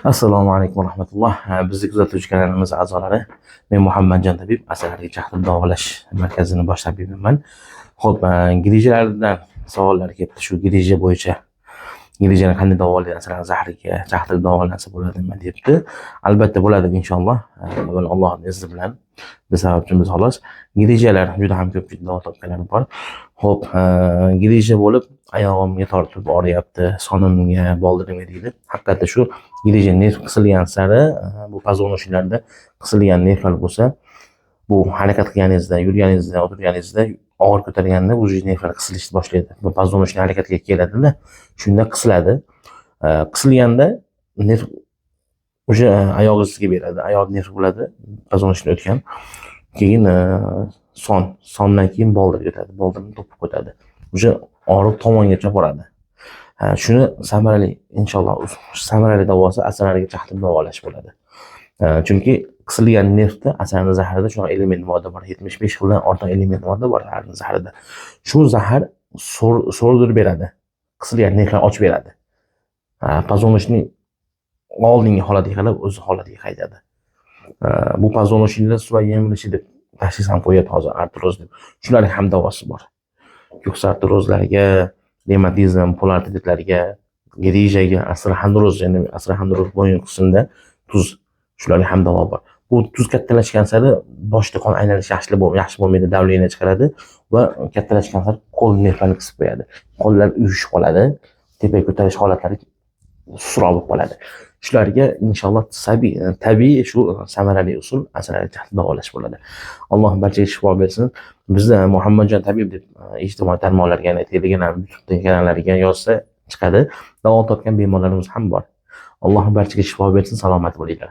Assalomu alaykum va rahmatulloh. Bizni kuzatuvchi kanalimiz a'zolari, men Muhammadjon tabib, asalariga chaqirib davolash markazining bosh tabibiman. Xo'p, grijalardan savollar kelibdi. Shu grija bo'yicha grijani qanday davolaydi, masalan, zahriga chaqirib davolansa bo'ladimi debdi. Albatta bo'ladi inshaalloh. Avval Allohning izni bilan biz sababchimiz xolos. Grijalar juda ham ko'pchilik davo topganlar bor. Xo'p, grija bo'lib oyog'imga tortib og'riyapti, sonimga, boldirimga deydi. Haqiqatda shu grija nerv qisilgan sari, bu poзвоночникlarda qisilgan nervlar bo'lsa, bu harakat qilganingizda, yurganingizda, o'tirganingizda og'ir ko'targanda o'zi nervlar qisilishni boshlaydi. Bu poзвоночник harakatga keladi-da, shunda qisiladi. Qisilganda nerv o'sha oyog'ingizga beradi. Oyoq nerv bo'ladi, poзвоночник o'tgan. Keyin sondan keyin boldirga o'tadi. Boldirni to'pib o'tadi. O'sha og'riq tomongacha boradi. Shuni samarali inshaalloh samarali davosi asalariga chaqirib davolash bo'ladi. Chunki qisilgan nervda asalari zaharida shunaqa element modda bor. 75 xildan ortiq element modda bor zaharida. Shu zahar so'rdirib beradi. Qisilgan nervlarni ochib beradi. Poзвоночник oldingi holatiga qarab o'z holatiga qaytadi. Bu poзвоночникlar suva yemilishi deb tashxis ham qo'yadi hozir artroz deb. Shularning ham davosi bor. Ko'ksa artrozlariga, revmatizm, polartritlarga, grijaga, astroxondroz, ya'ni astroxondroz bo'yin qismida tuz, shularga ham davo bor. Bu tuz kattalashgan sari boshda qon aylanishi yaxshi bo'lmaydi, davleniya chiqaradi va kattalashgan sari qo'l nervlarini qisib qo'yadi. Qo'llar uyushib qoladi, tepaga ko'tarish holatlari sustroq bo'lib qoladi. Shularga inshaalloh tabiiy shu samarali usul asalariga chaqirib davolash bo'ladi. Alloh barchaga shifo bersin. Bizda Muhammadjon tabib deb ijtimoiy tarmoqlarga, ya'ni Telegram, YouTube kanallariga yozsa chiqadi. Davo topgan bemorlarimiz ham bor. Alloh barchaga shifo bersin, salomat bo'linglar.